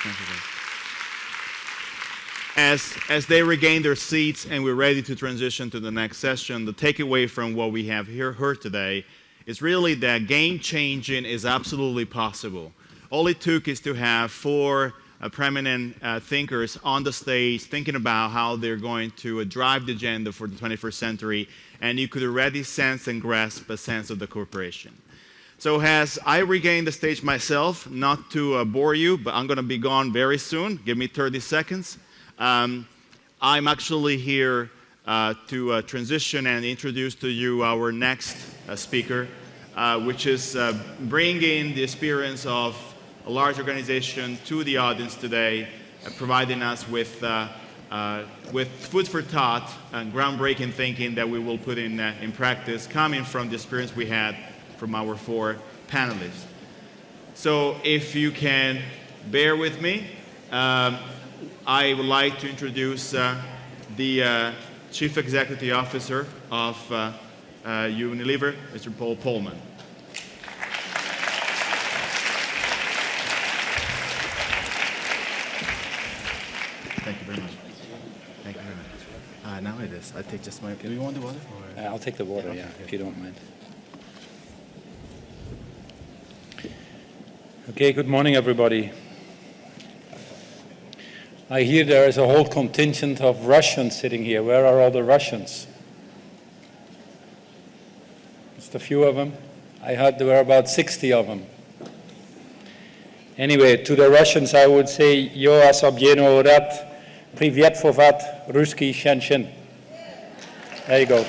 Thank you. As they regain their seats and we're ready to transition to the next session, the takeaway from what we have heard today is really that game changing is absolutely possible. All it took is to have four preeminent thinkers on the stage thinking about how they're going to drive the agenda for the 21st century, and you could already sense and grasp a sense of the corporation. So as I regain the stage myself, not to bore you, but I'm going to be gone very soon. Give me 30 seconds. I'm actually here to transition and introduce to you our next speaker, which is bringing the experience of a large organization to the audience today, providing us with food for thought and groundbreaking thinking that we will put in practice, coming from the experience we had from our four panelists. So if you can bear with me, I would like to introduce the Chief Executive Officer of Unilever, Mr. Polman. Thank you very much. Thank you very much. Now it is. I take just my. Do you want the water? I'll take the water, yeah, if you don't mind. Okay, good morning, everybody. I hear there is a whole contingent of Russians sitting here. Where are all the Russians? Just a few of them. I heard there were about 60 of them. Anyway, to the Russians I would say, Yo особенно рад, приветствовать русский женщин. There you go.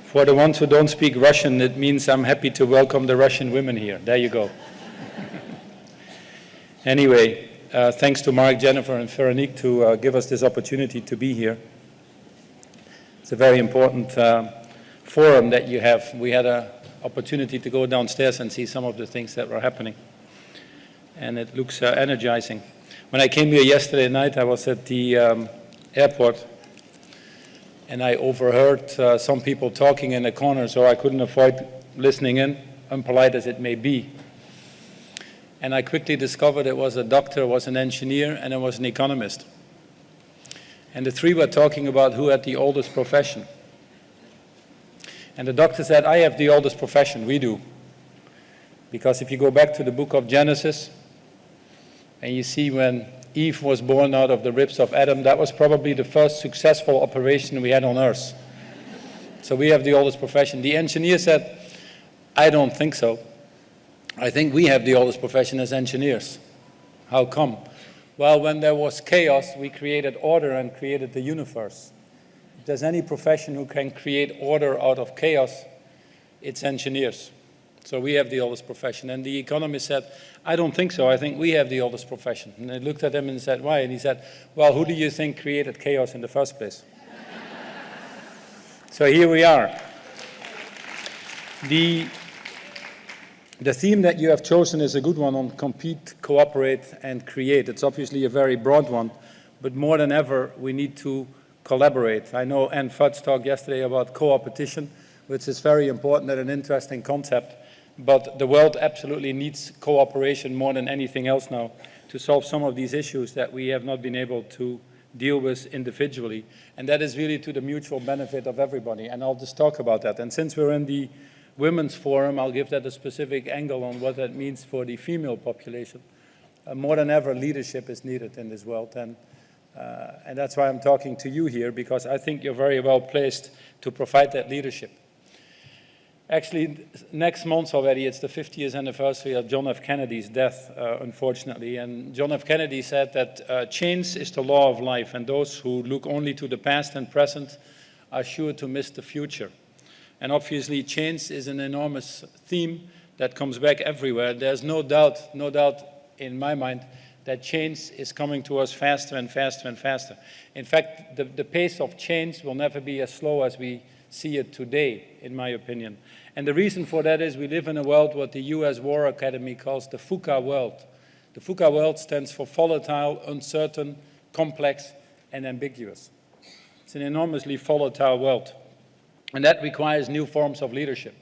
For the ones who don't speak Russian, it means I'm happy to welcome the Russian women here. There you go. Anyway, thanks to Mark, Jennifer, and Veronique to give us this opportunity to be here. It's a very important forum that you have. We had an opportunity to go downstairs and see some of the things that were happening. And it looks energizing. When I came here yesterday night, I was at the airport, and I overheard some people talking in the corner, so I couldn't avoid listening in, unpolite as it may be. And I quickly discovered it was a doctor, was an engineer, and it was an economist. And the three were talking about who had the oldest profession. And the doctor said, I have the oldest profession, we do. Because if you go back to the book of Genesis, and you see when Eve was born out of the ribs of Adam, that was probably the first successful operation we had on Earth. So we have the oldest profession. The engineer said, I don't think so. I think we have the oldest profession as engineers. How come? Well, when there was chaos, we created order and created the universe. If there's any profession who can create order out of chaos, it's engineers. So we have the oldest profession. And the economist said, I don't think so. I think we have the oldest profession. And I looked at him and said, why? And he said, well, who do you think created chaos in the first place? So here we are. The theme that you have chosen is a good one on compete, cooperate, and create. It's obviously a very broad one, but more than ever, we need to collaborate. I know Ann Fudge talked yesterday about co-opetition, which is very important and an interesting concept, but the world absolutely needs cooperation more than anything else now to solve some of these issues that we have not been able to deal with individually. And that is really to the mutual benefit of everybody. And I'll just talk about that. And since we're in the Women's Forum, I'll give that a specific angle on what that means for the female population. More than ever, leadership is needed in this world. And that's why I'm talking to you here, because I think you're very well placed to provide that leadership. Actually, next month already, it's the 50th anniversary of John F. Kennedy's death, unfortunately. And John F. Kennedy said that change is the law of life, and those who look only to the past and present are sure to miss the future. And obviously, change is an enormous theme that comes back everywhere. There's no doubt in my mind that change is coming to us faster and faster and faster. In fact, the pace of change will never be as slow as we see it today, in my opinion. And the reason for that is we live in a world what the US War Academy calls the VUCA world. The VUCA world stands for volatile, uncertain, complex, and ambiguous. It's an enormously volatile world. And that requires new forms of leadership.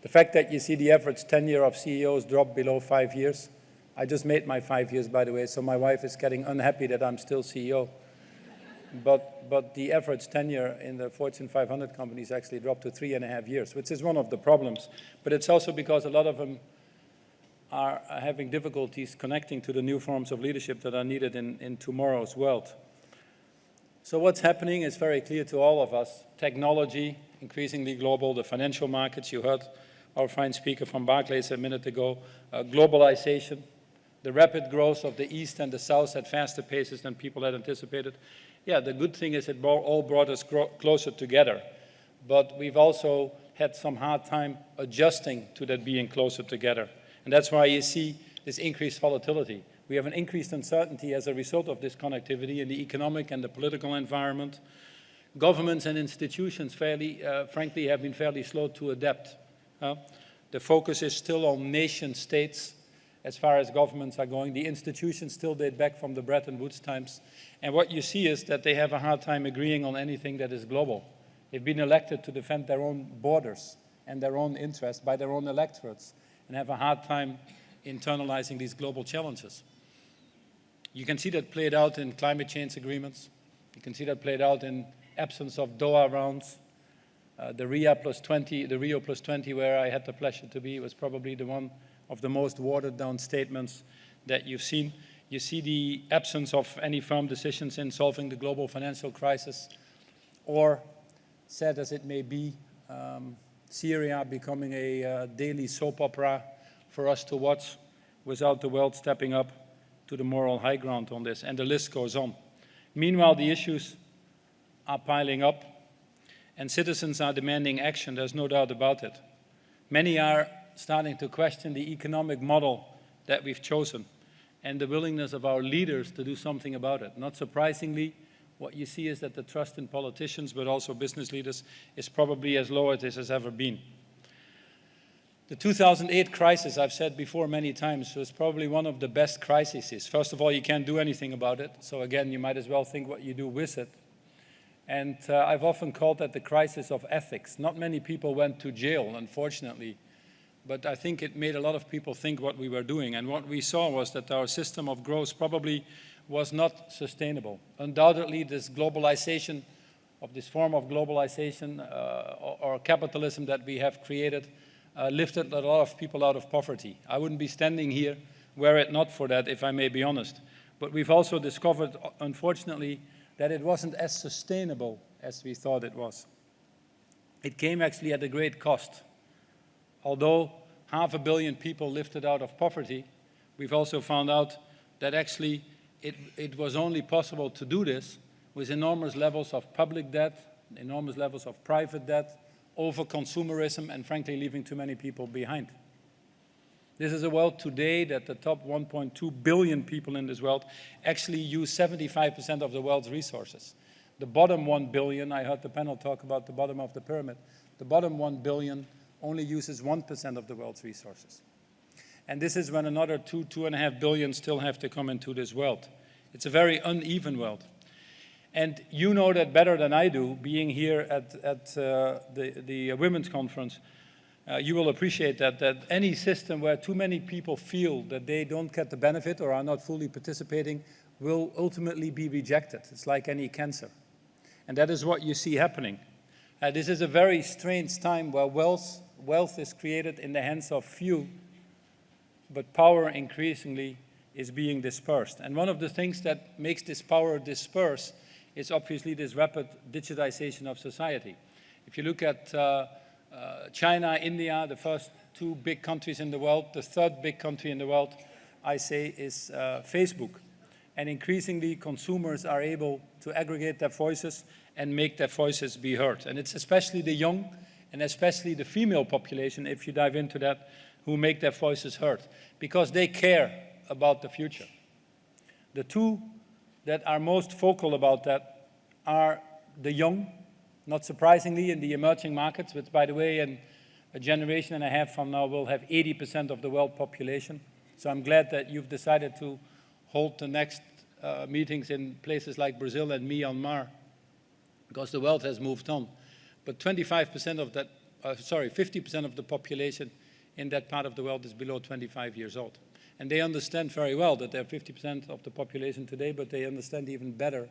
The fact that you see the average tenure of CEOs drop below 5 years I just made my 5 years, by the way, so my wife is getting unhappy that I'm still CEO. But the average tenure in the Fortune 500 companies actually dropped to 3.5 years, which is one of the problems. But it's also because a lot of them are having difficulties connecting to the new forms of leadership that are needed in tomorrow's world. So what's happening is very clear to all of us. Technology, increasingly global, the financial markets, you heard our fine speaker from Barclays a minute ago, globalization, the rapid growth of the East and the South at faster paces than people had anticipated. Yeah, the good thing is it all brought us closer together, but we've also had some hard time adjusting to that being closer together. And that's why you see this increased volatility. We have an increased uncertainty as a result of this connectivity in the economic and the political environment. Governments and institutions, frankly, have been fairly slow to adapt. The focus is still on nation states as far as governments are going. The institutions still date back from the Bretton Woods times. And what you see is that they have a hard time agreeing on anything that is global. They've been elected to defend their own borders and their own interests by their own electorates and have a hard time internalizing these global challenges. You can see that played out in climate change agreements. You can see that played out in absence of Doha rounds. The Rio +20, where I had the pleasure to be, was probably the one of the most watered down statements that you've seen. You see the absence of any firm decisions in solving the global financial crisis, or, sad as it may be, Syria becoming a daily soap opera for us to watch without the world stepping up to the moral high ground on this, and the list goes on. Meanwhile, the issues are piling up, and citizens are demanding action, there's no doubt about it. Many are starting to question the economic model that we've chosen and the willingness of our leaders to do something about it. Not surprisingly, what you see is that the trust in politicians, but also business leaders, is probably as low as it has ever been. The 2008 crisis, I've said before many times, was probably one of the best crises. First of all, you can't do anything about it. So again, you might as well think what you do with it. And I've often called that the crisis of ethics. Not many people went to jail, unfortunately, but I think it made a lot of people think what we were doing. And what we saw was that our system of growth probably was not sustainable. Undoubtedly, this globalization, of this form of globalization or capitalism that we have created, lifted a lot of people out of poverty. I wouldn't be standing here were it not for that, if I may be honest. But we've also discovered, unfortunately, that it wasn't as sustainable as we thought it was. It came actually at a great cost. Although 500 million people lifted out of poverty, we've also found out that actually it was only possible to do this with enormous levels of public debt, enormous levels of private debt, over-consumerism, and frankly, leaving too many people behind. This is a world today that the top 1.2 billion people in this world actually use 75% of the world's resources. The bottom 1 billion, I heard the panel talk about the bottom of the pyramid, the bottom 1 billion only uses 1% of the world's resources. And this is when another 2.5 billion still have to come into this world. It's a very uneven world. And you know that better than I do, being here at the Women's Conference. You will appreciate that any system where too many people feel that they don't get the benefit or are not fully participating will ultimately be rejected. It's like any cancer. And that is what you see happening. This is a very strange time where wealth is created in the hands of few, but power increasingly is being dispersed. And one of the things that makes this power disperse is obviously this rapid digitization of society. If you look at China, India, the first two big countries in the world, the third big country in the world, I say, is Facebook. And increasingly, consumers are able to aggregate their voices and make their voices be heard. And it's especially the young and especially the female population, if you dive into that, who make their voices heard, because they care about the future. The two that are most vocal about that are the young, not surprisingly, in the emerging markets, which, by the way, in a generation and a half from now will have 80% of the world population. So I'm glad that you've decided to hold the next meetings in places like Brazil and Myanmar, because the world has moved on. But 25% of that, 50% of the population in that part of the world is below 25 years old. And they understand very well that they're 50% of the population today, but they understand even better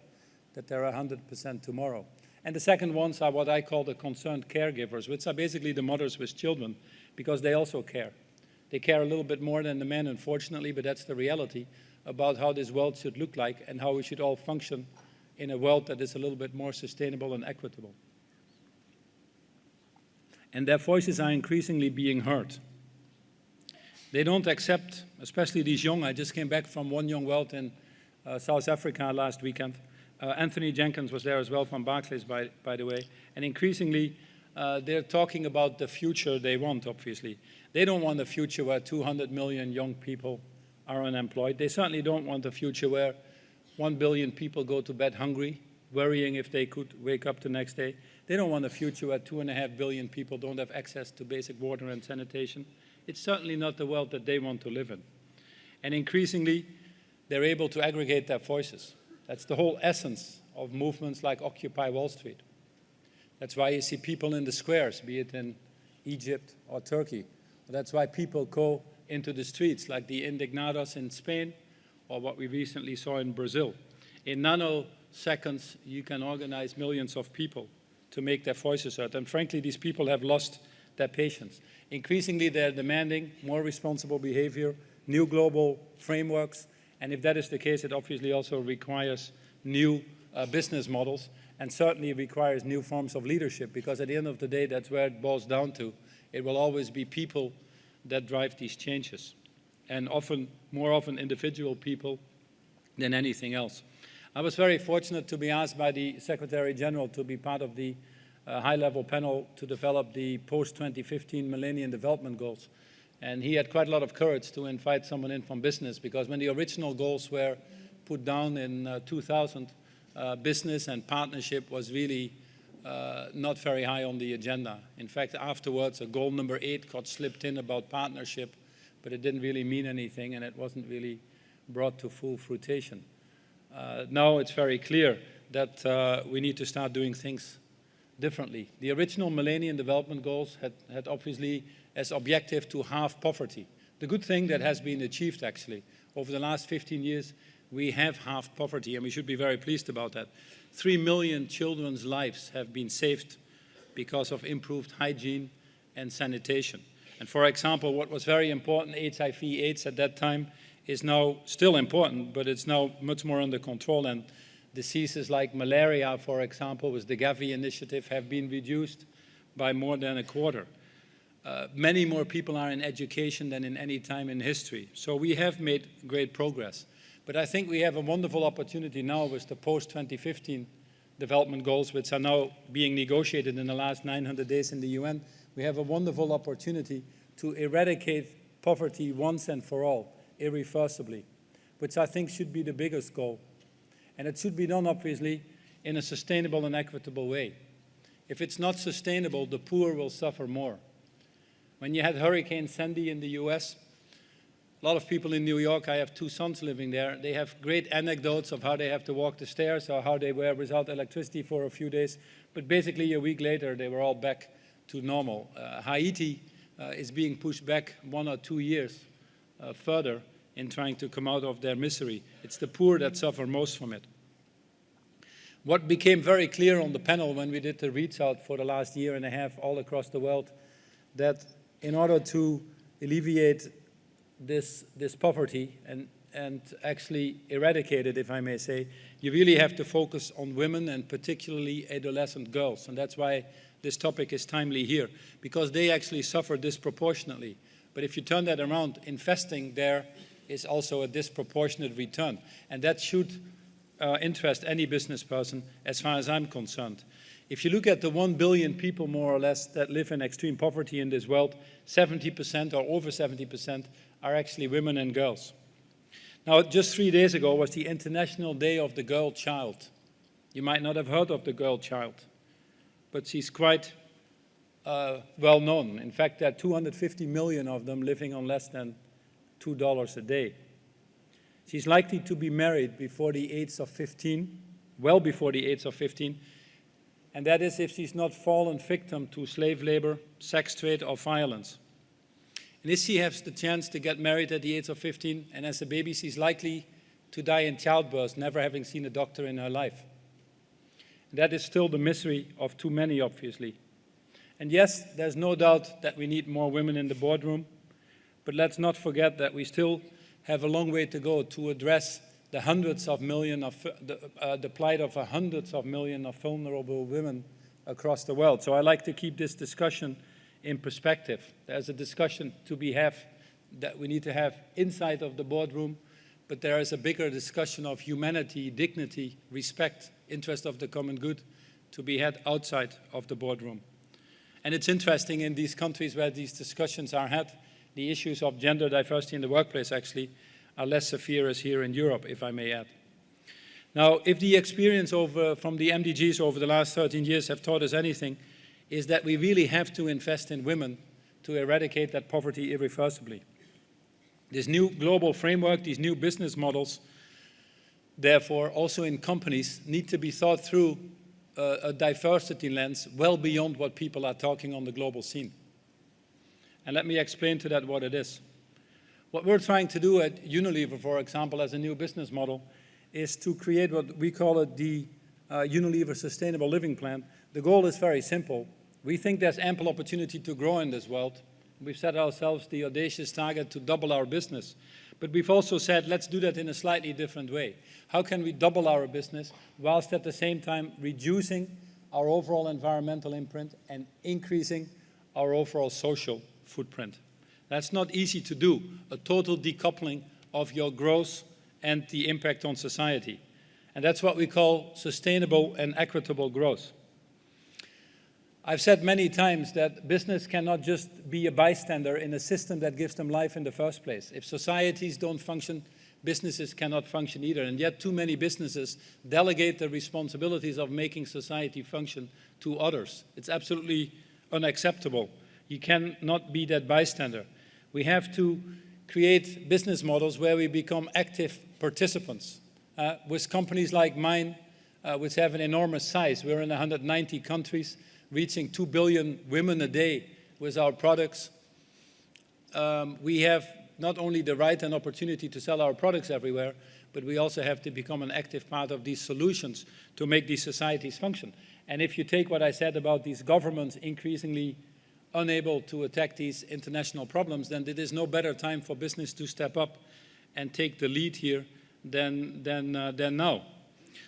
that they're 100% tomorrow. And the second ones are what I call the concerned caregivers, which are basically the mothers with children, because they also care. They care a little bit more than the men, unfortunately, but that's the reality about how this world should look like and how we should all function in a world that is a little bit more sustainable and equitable. And their voices are increasingly being heard. They don't accept, especially these young, I just came back from One Young World in South Africa last weekend. Anthony Jenkins was there as well from Barclays, by the way. And increasingly, they're talking about the future they want, obviously. They don't want a future where 200 million young people are unemployed. They certainly don't want a future where 1 billion people go to bed hungry, worrying if they could wake up the next day. They don't want a future where 2.5 billion people don't have access to basic water and sanitation. It's certainly not the world that they want to live in. And increasingly, they're able to aggregate their voices. That's the whole essence of movements like Occupy Wall Street. That's why you see people in the squares, be it in Egypt or Turkey. That's why people go into the streets, like the Indignados in Spain, or what we recently saw in Brazil. In nanoseconds, you can organize millions of people to make their voices heard. And frankly, these people have lost their patience. Increasingly, they're demanding more responsible behavior, new global frameworks, and if that is the case, it obviously also requires new business models, and certainly requires new forms of leadership, because at the end of the day, that's where it boils down to. It will always be people that drive these changes, and more often individual people than anything else. I was very fortunate to be asked by the Secretary General to be part of the high-level panel to develop the post-2015 Millennium Development Goals. And he had quite a lot of courage to invite someone in from business, because when the original goals were put down in 2000, business and partnership was really not very high on the agenda. In fact, afterwards, a goal number 8 got slipped in about partnership, but it didn't really mean anything, and it wasn't really brought to full fruition. Now it's very clear that we need to start doing things differently. The original Millennium Development Goals had obviously as objective to halve poverty. The good thing that has been achieved, actually, over the last 15 years, we have halved poverty, and we should be very pleased about that. 3 million children's lives have been saved because of improved hygiene and sanitation. And for example, what was very important, HIV/AIDS at that time, is now still important, but it's now much more under control. And diseases like malaria, for example, with the Gavi initiative, have been reduced by more than a quarter. Many more people are in education than in any time in history. So we have made great progress. But I think we have a wonderful opportunity now with the post-2015 development goals, which are now being negotiated in the last 900 days in the UN. We have a wonderful opportunity to eradicate poverty once and for all, irreversibly, which I think should be the biggest goal. And it should be done, obviously, in a sustainable and equitable way. If it's not sustainable, the poor will suffer more. When you had Hurricane Sandy in the US, a lot of people in New York, I have 2 sons living there, they have great anecdotes of how they have to walk the stairs or how they were without electricity for a few days. But basically, a week later, they were all back to normal. Haiti is being pushed back 1 or 2 years further in trying to come out of their misery. It's the poor that suffer most from it. What became very clear on the panel when we did the reach out for the last year and a half all across the world, that in order to alleviate this poverty and actually eradicate it, if I may say, you really have to focus on women and particularly adolescent girls. And that's why this topic is timely here, because they actually suffer disproportionately. But if you turn that around, investing there is also a disproportionate return. And that should interest any business person as far as I'm concerned. If you look at the 1 billion people, more or less, that live in extreme poverty in this world, 70% or over 70% are actually women and girls. Now, just 3 days ago was the International Day of the Girl Child. You might not have heard of the girl child, but she's quite well known. In fact, there are 250 million of them living on less than $2 a day. She's likely to be married before the age of 15, well before the age of 15, and that is if she's not fallen victim to slave labor, sex trade, or violence. And if she has the chance to get married at the age of 15 and has a baby, she's likely to die in childbirth, never having seen a doctor in her life. And that is still the misery of too many, obviously. And yes, there's no doubt that we need more women in the boardroom, but let's not forget that we still have a long way to go to address the hundreds of millions of the plight of hundreds of millions of vulnerable women across the world. So I like to keep this discussion in perspective. There's a discussion to be had that we need to have inside of the boardroom, but there is a bigger discussion of humanity, dignity, respect, interest of the common good to be had outside of the boardroom. And it's interesting in these countries where these discussions are had, the issues of gender diversity in the workplace actually are less severe as here in Europe, if I may add. Now, if the experience from the MDGs over the last 13 years have taught us anything, is that we really have to invest in women to eradicate that poverty irreversibly. This new global framework, these new business models, therefore, also in companies, need to be thought through a diversity lens well beyond what people are talking on the global scene. And let me explain to that what it is. What we're trying to do at Unilever, for example, as a new business model, is to create what we call it the Unilever Sustainable Living Plan. The goal is very simple. We think there's ample opportunity to grow in this world. We've set ourselves the audacious target to double our business. But we've also said, let's do that in a slightly different way. How can we double our business whilst at the same time reducing our overall environmental imprint and increasing our overall social footprint? That's not easy to do, a total decoupling of your growth and the impact on society. And that's what we call sustainable and equitable growth. I've said many times that business cannot just be a bystander in a system that gives them life in the first place. If societies don't function, businesses cannot function either. And yet too many businesses delegate the responsibilities of making society function to others. It's absolutely unacceptable. You cannot be that bystander. We have to create business models where we become active participants. With companies like mine, which have an enormous size, we're in 190 countries, reaching 2 billion women a day with our products. We have not only the right and opportunity to sell our products everywhere, but we also have to become an active part of these solutions to make these societies function. And if you take what I said about these governments increasingly unable to attack these international problems, then it is no better time for business to step up and take the lead here than now.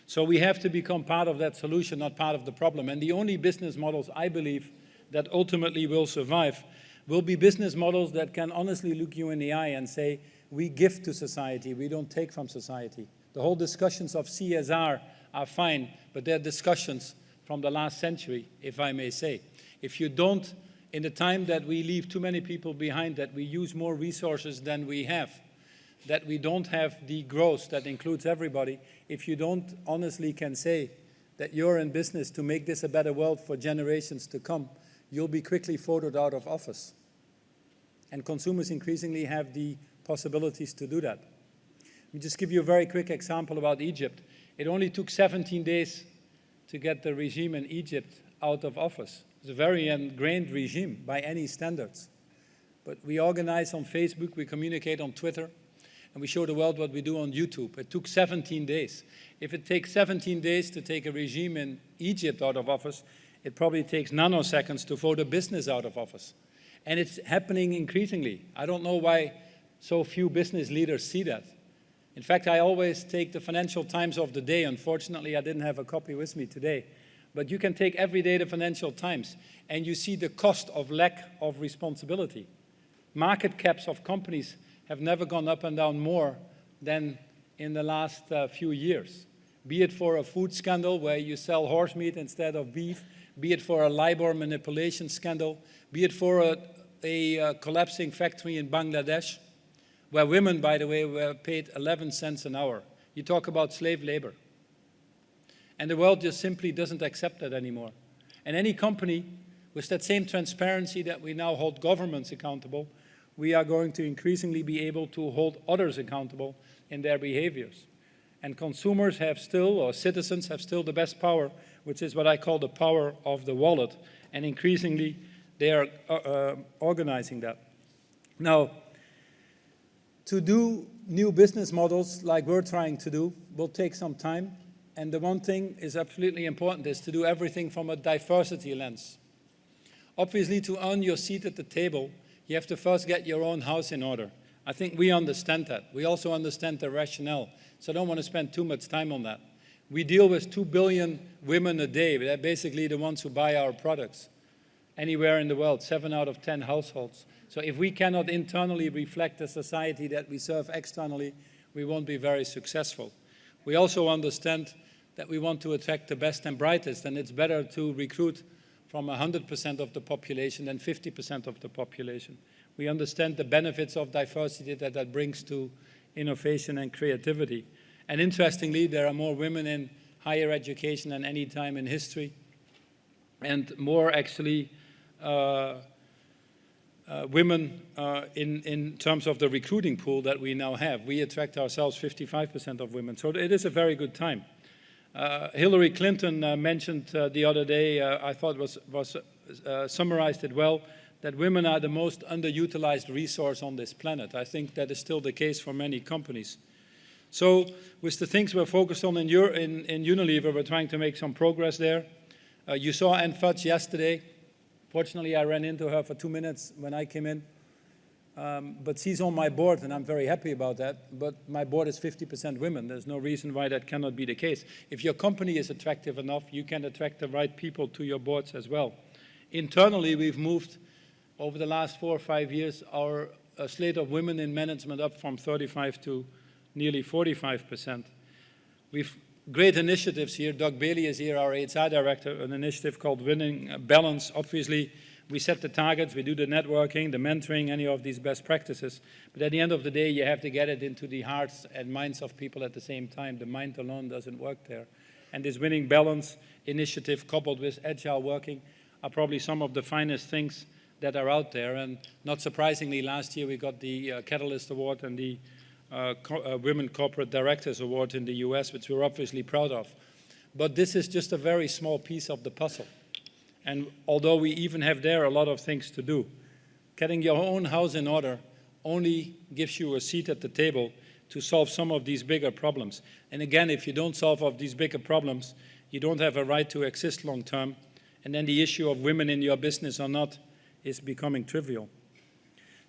So we have to become part of that solution, not part of the problem. And the only business models, I believe, that ultimately will survive will be business models that can honestly look you in the eye and say, we give to society, we don't take from society. The whole discussions of CSR are fine, but they're discussions from the last century, if I may say. If you don't, in the time that we leave too many people behind, that we use more resources than we have, that we don't have the growth that includes everybody, if you don't honestly can say that you're in business to make this a better world for generations to come, you'll be quickly voted out of office. And consumers increasingly have the possibilities to do that. Let me just give you a very quick example about Egypt. It only took 17 days to get the regime in Egypt out of office. It's a very ingrained regime by any standards. But we organize on Facebook, we communicate on Twitter, and we show the world what we do on YouTube. It took 17 days. If it takes 17 days to take a regime in Egypt out of office, it probably takes nanoseconds to vote a business out of office. And it's happening increasingly. I don't know why so few business leaders see that. In fact, I always take the Financial Times of the day. Unfortunately, I didn't have a copy with me today. But you can take every day the Financial Times, and you see the cost of lack of responsibility. Market caps of companies have never gone up and down more than in the last few years. Be it for a food scandal where you sell horse meat instead of beef, be it for a LIBOR manipulation scandal, be it for a collapsing factory in Bangladesh, where women, by the way, were paid 11 cents an hour. You talk about slave labor. And the world just simply doesn't accept that anymore. And any company with that same transparency that we now hold governments accountable, we are going to increasingly be able to hold others accountable in their behaviors. And consumers have still, or citizens have still the best power, which is what I call the power of the wallet. And increasingly, they are organizing that. Now, to do new business models like we're trying to do will take some time. And the one thing is absolutely important is to do everything from a diversity lens. Obviously, to earn your seat at the table, you have to first get your own house in order. I think we understand that. We also understand the rationale. So I don't want to spend too much time on that. We deal with 2 billion women a day. They're basically the ones who buy our products. Anywhere in the world, 7 out of 10 households. So if we cannot internally reflect the society that we serve externally, we won't be very successful. We also understand that we want to attract the best and brightest, and it's better to recruit from 100% of the population than 50% of the population. We understand the benefits of diversity that brings to innovation and creativity. And interestingly, there are more women in higher education than any time in history, and more actually women in terms of the recruiting pool that we now have. We attract ourselves 55% of women, so it is a very good time. Hillary Clinton mentioned the other day, I thought summarized it well, that women are the most underutilized resource on this planet. I think that is still the case for many companies. So with the things we're focused on in Unilever, we're trying to make some progress there. You saw Ann Fudge yesterday. Fortunately, I ran into her for 2 minutes when I came in. But she's on my board, and I'm very happy about that. But my board is 50% women. There's no reason why that cannot be the case. If your company is attractive enough, you can attract the right people to your boards as well. Internally, we've moved, over the last 4 or 5 years, our slate of women in management up from 35 to nearly 45%. We've great initiatives here. Doug Bailey is here, our HR director, an initiative called Winning Balance. Obviously, we set the targets, we do the networking, the mentoring, any of these best practices. But at the end of the day, you have to get it into the hearts and minds of people at the same time. The mind alone doesn't work there. And this Winning Balance initiative coupled with agile working are probably some of the finest things that are out there. And not surprisingly, last year we got the Catalyst Award and the Women Corporate Directors Award in the US, which we're obviously proud of. But this is just a very small piece of the puzzle. And although we even have there a lot of things to do, getting your own house in order only gives you a seat at the table to solve some of these bigger problems. And again, if you don't solve of these bigger problems, you don't have a right to exist long term. And then the issue of women in your business or not is becoming trivial.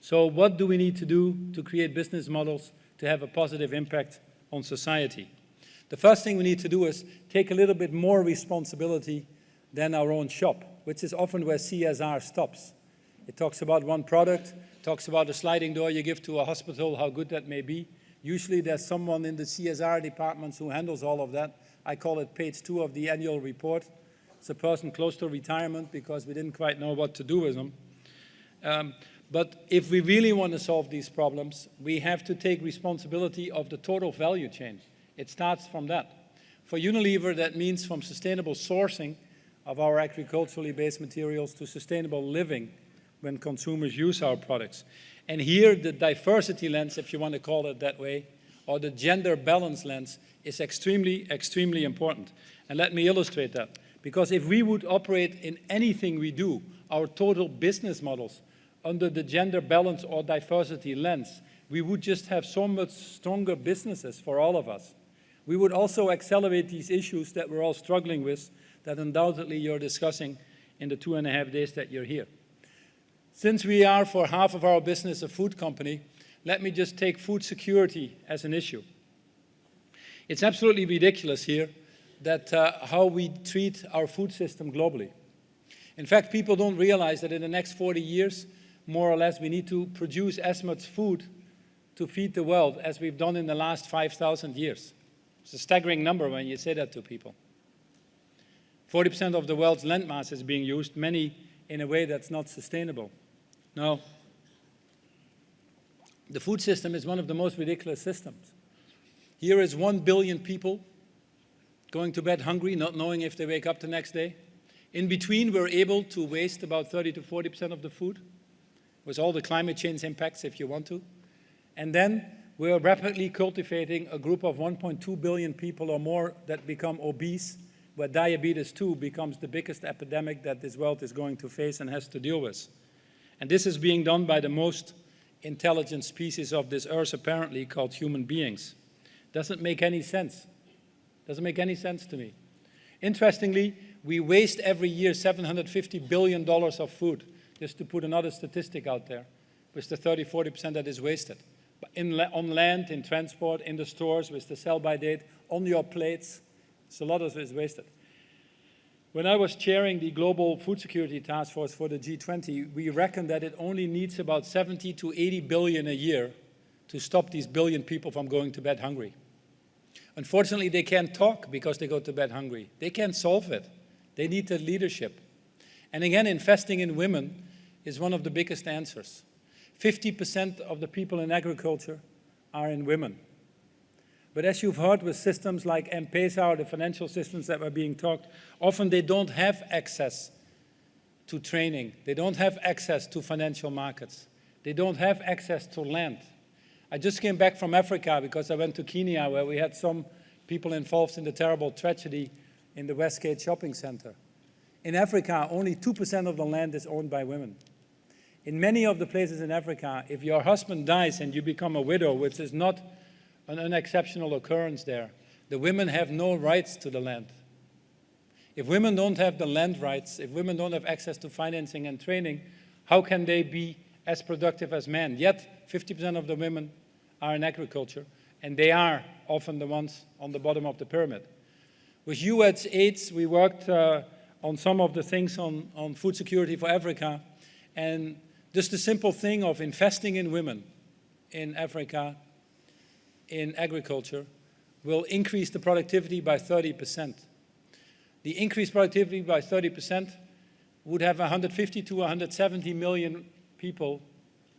So what do we need to do to create business models to have a positive impact on society? The first thing we need to do is take a little bit more responsibility than our own shop, which is often where CSR stops. It talks about one product, talks about a sliding door you give to a hospital, how good that may be. Usually there's someone in the CSR departments who handles all of that. I call it page 2 of the annual report. It's a person close to retirement because we didn't quite know what to do with them. But if we really want to solve these problems, we have to take responsibility of the total value chain. It starts from that. For Unilever, that means from sustainable sourcing of our agriculturally based materials to sustainable living when consumers use our products. And here, the diversity lens, if you want to call it that way, or the gender balance lens, is extremely, extremely important. And let me illustrate that. Because if we would operate in anything we do, our total business models, under the gender balance or diversity lens, we would just have so much stronger businesses for all of us. We would also accelerate these issues that we're all struggling with, that undoubtedly you're discussing in the 2.5 days that you're here. Since we are, for half of our business, a food company, let me just take food security as an issue. It's absolutely ridiculous here that how we treat our food system globally. In fact, people don't realize that in the next 40 years, more or less, we need to produce as much food to feed the world as we've done in the last 5,000 years. It's a staggering number when you say that to people. 40% of the world's land mass is being used, many in a way that's not sustainable. Now, the food system is one of the most ridiculous systems. Here is 1 billion people going to bed hungry, not knowing if they wake up the next day. In between, we're able to waste about 30 to 40% of the food, with all the climate change impacts if you want to. And then we're rapidly cultivating a group of 1.2 billion people or more that become obese, where diabetes too becomes the biggest epidemic that this world is going to face and has to deal with. And this is being done by the most intelligent species of this earth, apparently, called human beings. Doesn't make any sense. Doesn't make any sense to me. Interestingly, we waste every year $750 billion of food, just to put another statistic out there, with the 30–40% that is wasted. On land, in transport, in the stores, with the sell-by date, on your plates, so a lot of it is wasted. When I was chairing the Global Food Security Task Force for the G20, we reckoned that it only needs about 70 to 80 billion a year to stop these billion people from going to bed hungry. Unfortunately, they can't talk because they go to bed hungry. They can't solve it. They need the leadership. And again, investing in women is one of the biggest answers. 50% of the people in agriculture are in women. But as you've heard with systems like M-Pesa or the financial systems that were being talked, often they don't have access to training. They don't have access to financial markets. They don't have access to land. I just came back from Africa because I went to Kenya, where we had some people involved in the terrible tragedy in the Westgate shopping center. In Africa, only 2% of the land is owned by women. In many of the places in Africa, if your husband dies and you become a widow, which is not an unexceptional occurrence there, the women have no rights to the land. If women don't have the land rights, if women don't have access to financing and training, how can they be as productive as men? Yet, 50% of the women are in agriculture, and they are often the ones on the bottom of the pyramid. With USAID, we worked on some of the things on food security for Africa, and just the simple thing of investing in women in Africa, in agriculture, will increase the productivity by 30%. The increased productivity by 30% would have 150 to 170 million people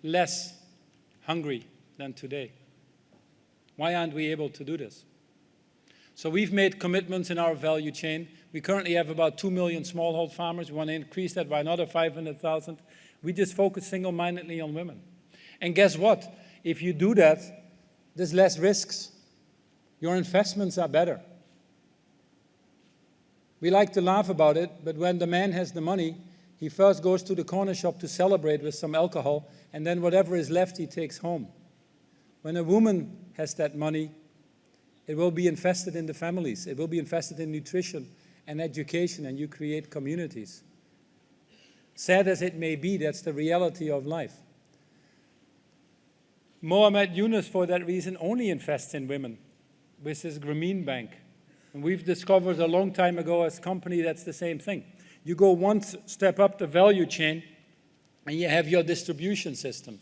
less hungry than today. Why aren't we able to do this? So we've made commitments in our value chain. We currently have about 2 million smallhold farmers. We want to increase that by another 500,000. We just focus single-mindedly on women. And guess what? If you do that, there's less risks. Your investments are better. We like to laugh about it, but when the man has the money, he first goes to the corner shop to celebrate with some alcohol, and then whatever is left he takes home. When a woman has that money, it will be invested in the families. It will be invested in nutrition and education, and you create communities. Sad as it may be, that's the reality of life. Mohamed Yunus, for that reason, only invests in women with his Grameen Bank. And we've discovered a long time ago as a company that's the same thing. You go one step up the value chain, and you have your distribution system.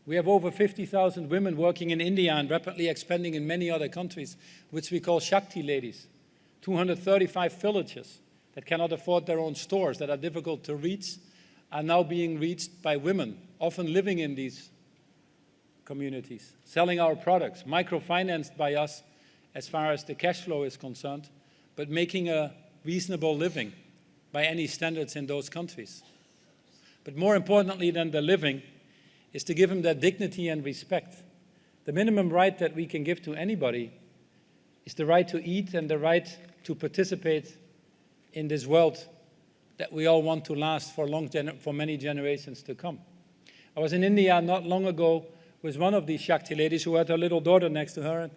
We have over 50,000 women working in India and rapidly expanding in many other countries, which we call Shakti ladies. 235 villages that cannot afford their own stores, that are difficult to reach, are now being reached by women, often living in these communities, selling our products, microfinanced by us as far as the cash flow is concerned, but making a reasonable living by any standards in those countries. But more importantly than the living is to give them that dignity and respect. The minimum right that we can give to anybody is the right to eat and the right to participate in this world that we all want to last for many generations to come. I was in India not long ago with one of these Shakti ladies who had her little daughter next to her,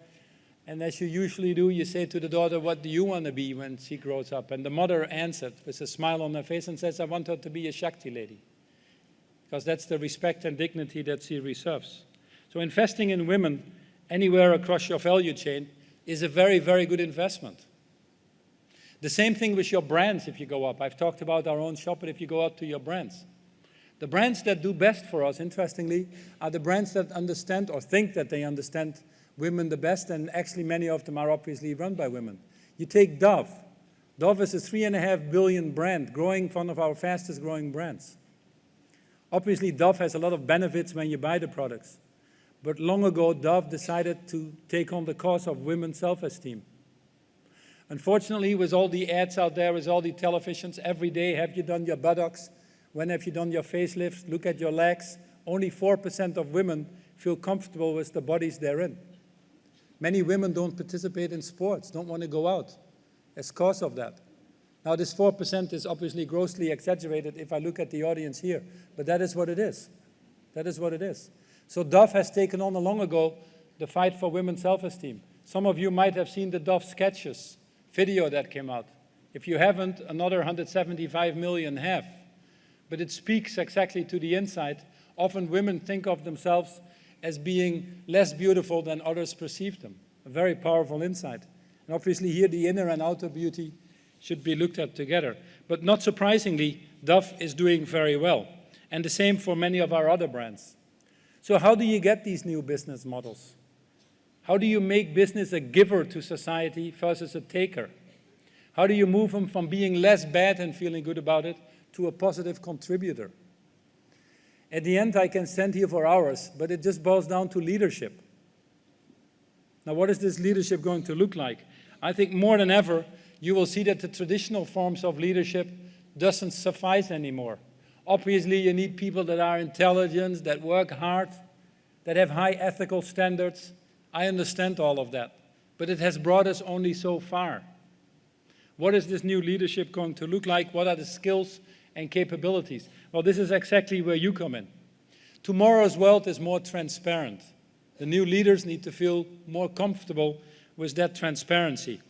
and as you usually do, you say to the daughter, "What do you want to be when she grows up?" And the mother answered with a smile on her face and says, "I want her to be a Shakti lady," because that's the respect and dignity that she reserves. So investing in women anywhere across your value chain is a very, very good investment. The same thing with your brands if you go up. I've talked about our own shop, but if you go out to your brands. The brands that do best for us, interestingly, are the brands that understand or think that they understand women the best, and actually many of them are obviously run by women. You take Dove. Dove is a $3.5 billion brand, growing, one of our fastest growing brands. Obviously, Dove has a lot of benefits when you buy the products. But long ago, Dove decided to take on the cause of women's self-esteem. Unfortunately, with all the ads out there, with all the televisions, every day, have you done your buttocks? When have you done your facelifts? Look at your legs. Only 4% of women feel comfortable with the bodies they're in. Many women don't participate in sports, don't want to go out as cause of that. Now, this 4% is obviously grossly exaggerated if I look at the audience here, but that is what it is. That is what it is. So Dove has taken on long ago the fight for women's self-esteem. Some of you might have seen the Dove sketches video that came out. If you haven't, another 175 million have. But it speaks exactly to the insight. Often women think of themselves as being less beautiful than others perceive them. A very powerful insight. And obviously here the inner and outer beauty should be looked at together. But not surprisingly, Dove is doing very well. And the same for many of our other brands. So how do you get these new business models? How do you make business a giver to society versus a taker? How do you move them from being less bad and feeling good about it to a positive contributor? At the end, I can stand here for hours, but it just boils down to leadership. Now, what is this leadership going to look like? I think more than ever, you will see that the traditional forms of leadership doesn't suffice anymore. Obviously, you need people that are intelligent, that work hard, that have high ethical standards. I understand all of that, but it has brought us only so far. What is this new leadership going to look like? What are the skills and capabilities? Well, this is exactly where you come in. Tomorrow's world is more transparent. The new leaders need to feel more comfortable with that transparency.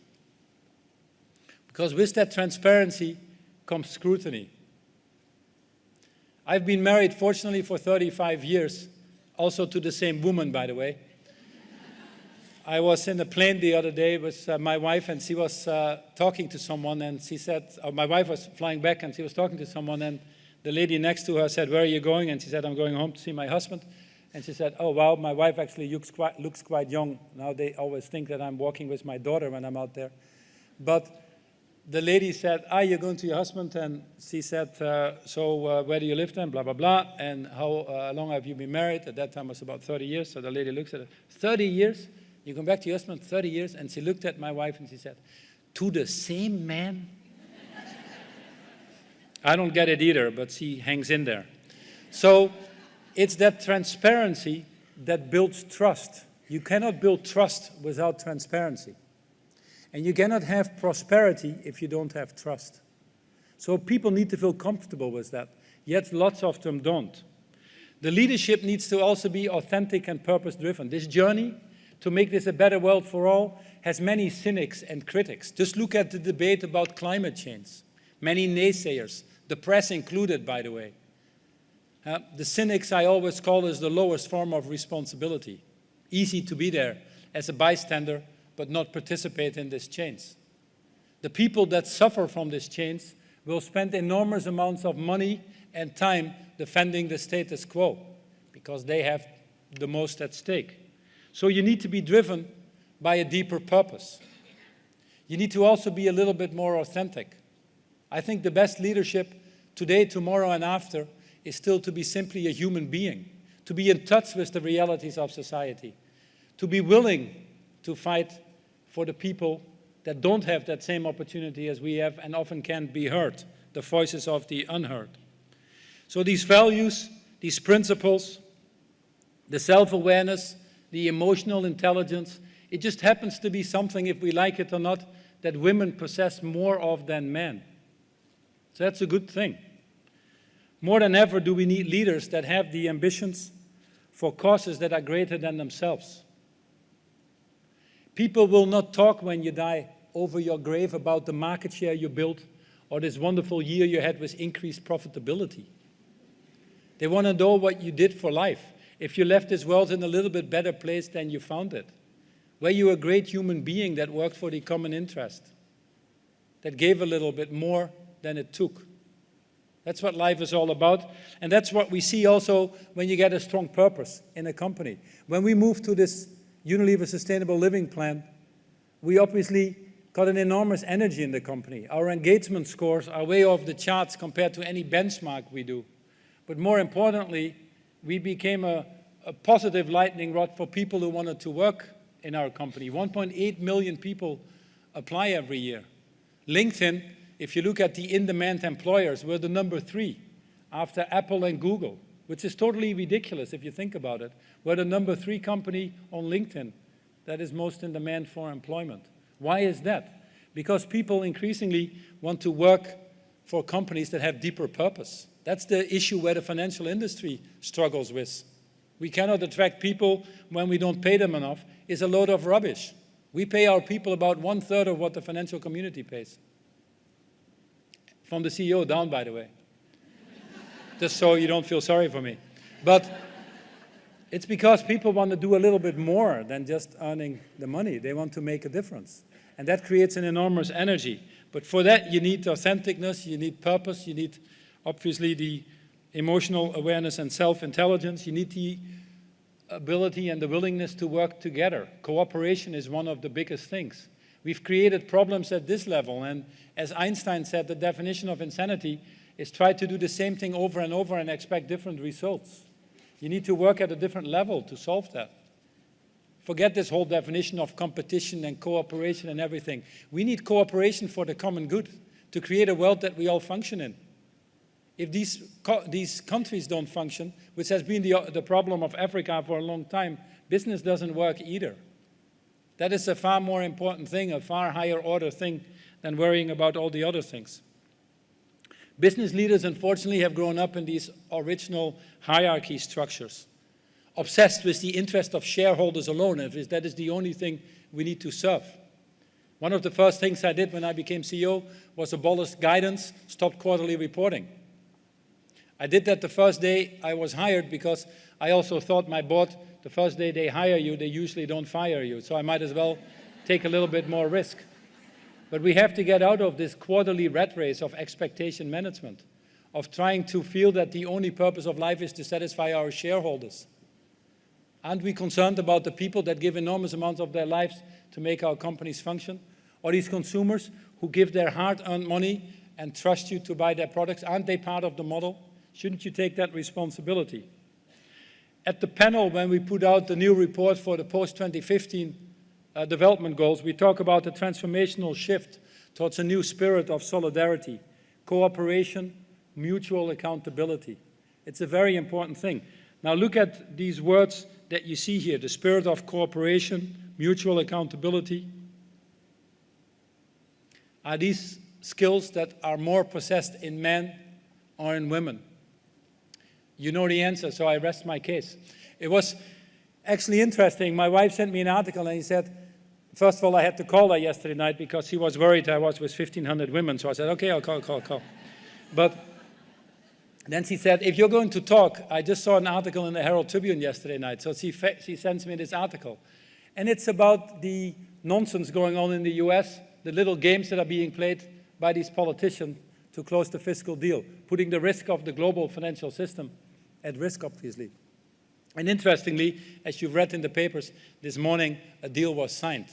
Because with that transparency comes scrutiny. I've been married, fortunately, for 35 years, also to the same woman, by the way. I was in a plane the other day with my wife, and she was talking to someone, and she said, my wife was flying back, and she was talking to someone, and the lady next to her said, "Where are you going?" And she said, "I'm going home to see my husband." And she said, "Oh, wow, my wife actually looks quite young. Now they always think that I'm walking with my daughter when I'm out there." But the lady said, "You're going to your husband?" And she said, "So where do you live then? Blah, blah, blah. And how long have you been married?" At that time it was about 30 years. So the lady looks at her, 30 years? You come back to your husband 30 years? And she looked at my wife and she said, "To the same man?" I don't get it either, but she hangs in there. So it's that transparency that builds trust. You cannot build trust without transparency. And you cannot have prosperity if you don't have trust. So people need to feel comfortable with that, yet lots of them don't. The leadership needs to also be authentic and purpose-driven. This journey to make this a better world for all has many cynics and critics. Just look at the debate about climate change. Many naysayers, the press included, by the way. The cynics I always call as the lowest form of responsibility. Easy to be there as a bystander, but not participate in this change. The people that suffer from this change will spend enormous amounts of money and time defending the status quo because they have the most at stake. So you need to be driven by a deeper purpose. You need to also be a little bit more authentic. I think the best leadership today, tomorrow, and after is still to be simply a human being, to be in touch with the realities of society, to be willing to fight for the people that don't have that same opportunity as we have and often can't be heard, the voices of the unheard. So these values, these principles, the self-awareness, the emotional intelligence, it just happens to be something, if we like it or not, that women possess more of than men. So that's a good thing. More than ever do we need leaders that have the ambitions for causes that are greater than themselves. People will not talk when you die over your grave about the market share you built or this wonderful year you had with increased profitability. They want to know what you did for life. If you left this world in a little bit better place than you found it. Were you a great human being that worked for the common interest? That gave a little bit more than it took. That's what life is all about. And that's what we see also when you get a strong purpose in a company. When we moved to this Unilever Sustainable Living Plan, we obviously got an enormous energy in the company. Our engagement scores are way off the charts compared to any benchmark we do. But more importantly, we became a positive lightning rod for people who wanted to work in our company. 1.8 million people apply every year. LinkedIn, if you look at the in-demand employers, we're the number 3 after Apple and Google, which is totally ridiculous if you think about it. We're the number 3 company on LinkedIn that is most in demand for employment. Why is that? Because people increasingly want to work for companies that have deeper purpose. That's the issue where the financial industry struggles with. we cannot attract people when we don't pay them enough, is a load of rubbish. We pay our people about 1/3 of what the financial community pays. From the CEO down, by the way. Just so you don't feel sorry for me. But it's because people want to do a little bit more than just earning the money. They want to make a difference. And that creates an enormous energy. But for that, you need authenticness, you need purpose, you need, obviously, the emotional awareness and self-intelligence. You need the ability and the willingness to work together. Cooperation is one of the biggest things. We've created problems at this level, and as Einstein said, the definition of insanity is try to do the same thing over and over and expect different results. You need to work at a different level to solve that. Forget this whole definition of competition and cooperation and everything. We need cooperation for the common good, to create a world that we all function in. If these countries don't function, which has been the problem of Africa for a long time, business doesn't work either. That is a far more important thing, a far higher order thing than worrying about all the other things. Business leaders, unfortunately, have grown up in these original hierarchy structures, obsessed with the interest of shareholders alone, if that is the only thing we need to serve. One of the first things I did when I became CEO was abolish guidance, stop quarterly reporting. I did that the first day I was hired because I also thought my board, the first day they hire you, they usually don't fire you. So I might as well take a little bit more risk. But we have to get out of this quarterly rat race of expectation management, of trying to feel that the only purpose of life is to satisfy our shareholders. Aren't we concerned about the people that give enormous amounts of their lives to make our companies function? Or these consumers who give their hard-earned money and trust you to buy their products? Aren't they part of the model? Shouldn't you take that responsibility? At the panel, when we put out the new report for the post-2015 development goals, we talk about the transformational shift towards a new spirit of solidarity, cooperation, mutual accountability. It's a very important thing. Now look at these words that you see here, the spirit of cooperation, mutual accountability. Are these skills that are more possessed in men or in women? You know the answer, so I rest my case. It was actually interesting. My wife sent me an article and he said, first of all, I had to call her yesterday night because he was worried I was with 1,500 women. So I said, okay, I'll call. But then she said, if you're going to talk, I just saw an article in the Herald Tribune yesterday night. So she sends me this article. And it's about the nonsense going on in the US, the little games that are being played by these politicians to close the fiscal deal, putting the risk of the global financial system at risk, obviously. And interestingly, as you've read in the papers, this morning a deal was signed.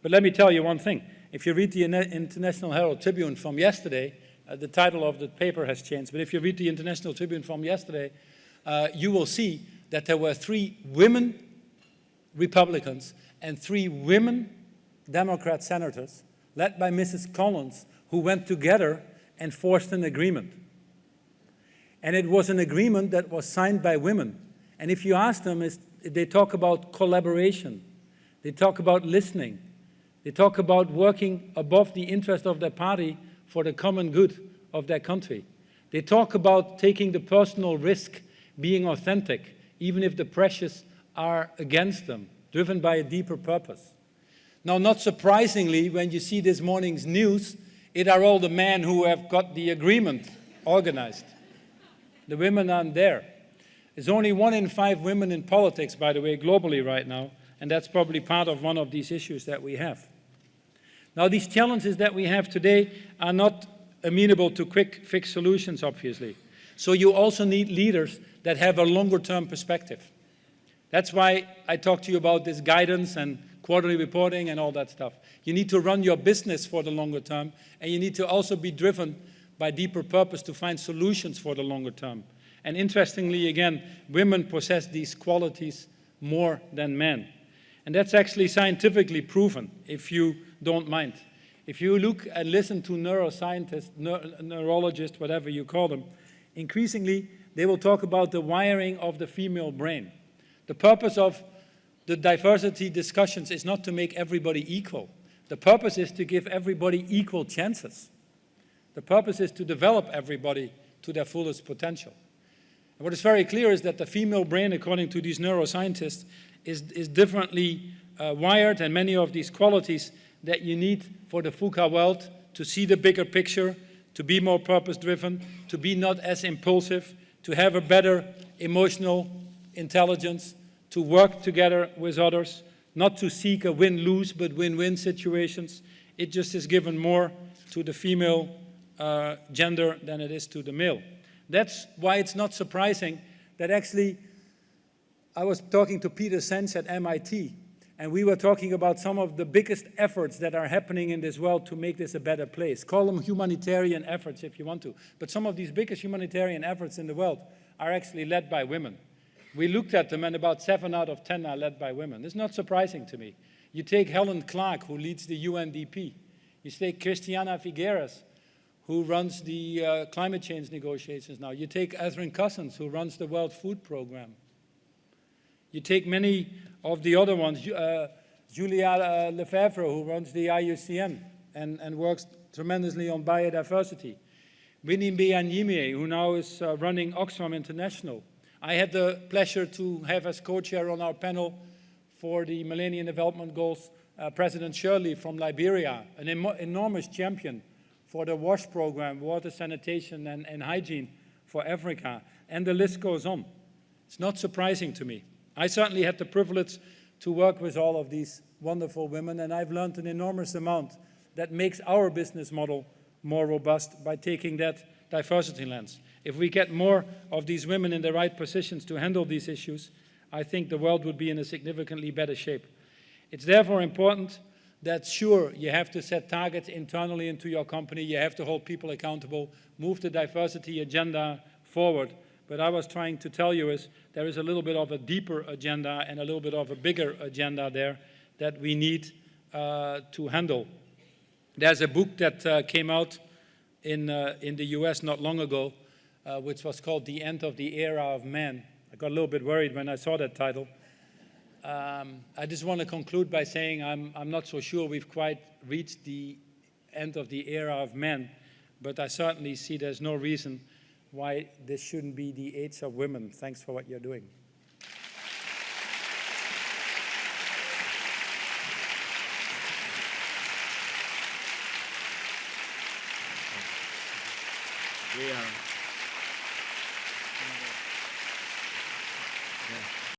But let me tell you one thing. If you read the International Herald Tribune from yesterday, the title of the paper has changed, but if you read the International Tribune from yesterday, you will see that there were 3 women Republicans and 3 women Democrat senators, led by Mrs. Collins, who went together and forced an agreement. And it was an agreement that was signed by women. And if you ask them, they talk about collaboration. They talk about listening. They talk about working above the interest of their party for the common good of their country. They talk about taking the personal risk, being authentic, even if the pressures are against them, driven by a deeper purpose. Now, not surprisingly, when you see this morning's news, it are all the men who have got the agreement organized. The women aren't there. There's only 1 in 5 women in politics, by the way, globally right now, and that's probably part of one of these issues that we have. Now, these challenges that we have today are not amenable to quick fix solutions, obviously. So you also need leaders that have a longer-term perspective. That's why I talked to you about this guidance and quarterly reporting and all that stuff. You need to run your business for the longer term, and you need to also be driven by deeper purpose to find solutions for the longer term. And interestingly, again, women possess these qualities more than men. And that's actually scientifically proven, if you don't mind. If you look and listen to neuroscientists, neurologists, whatever you call them, increasingly they will talk about the wiring of the female brain. The purpose of the diversity discussions is not to make everybody equal. The purpose is to give everybody equal chances. The purpose is to develop everybody to their fullest potential. And what is very clear is that the female brain, according to these neuroscientists, is differently wired, and many of these qualities that you need for the VUCA world to see the bigger picture, to be more purpose-driven, to be not as impulsive, to have a better emotional intelligence, to work together with others, not to seek a win-lose but win-win situations. It just is given more to the female gender than it is to the male. That's why it's not surprising that actually I was talking to Peter Sens at MIT, and we were talking about some of the biggest efforts that are happening in this world to make this a better place. Call them humanitarian efforts if you want to. But some of these biggest humanitarian efforts in the world are actually led by women. We looked at them, and about 7 out of 10 are led by women. It's not surprising to me. You take Helen Clark, who leads the UNDP. You take Christiana Figueres, who runs the climate change negotiations now. You take Catherine Cousins, who runs the World Food Programme. You take many of the other ones, Julia Lefebvre, who runs the IUCN and works tremendously on biodiversity. Winnie Mbanyime, who now is running Oxfam International. I had the pleasure to have as co-chair on our panel for the Millennium Development Goals President Shirley from Liberia, an enormous champion for the WASH program, water sanitation and hygiene for Africa, and the list goes on. It's not surprising to me. I certainly had the privilege to work with all of these wonderful women, and I've learned an enormous amount that makes our business model more robust by taking that diversity lens. If we get more of these women in the right positions to handle these issues, I think the world would be in a significantly better shape. It's therefore important that, sure, you have to set targets internally into your company, you have to hold people accountable, move the diversity agenda forward. But I was trying to tell you is there is a little bit of a deeper agenda and a little bit of a bigger agenda there that we need to handle. There's a book that came out in the US not long ago, which was called The End of the Era of Man. I got a little bit worried when I saw that title. I just want to conclude by saying I'm not so sure we've quite reached the end of the era of man, but I certainly see there's no reason why this shouldn't be the age of women. Thanks for what you're doing. We are.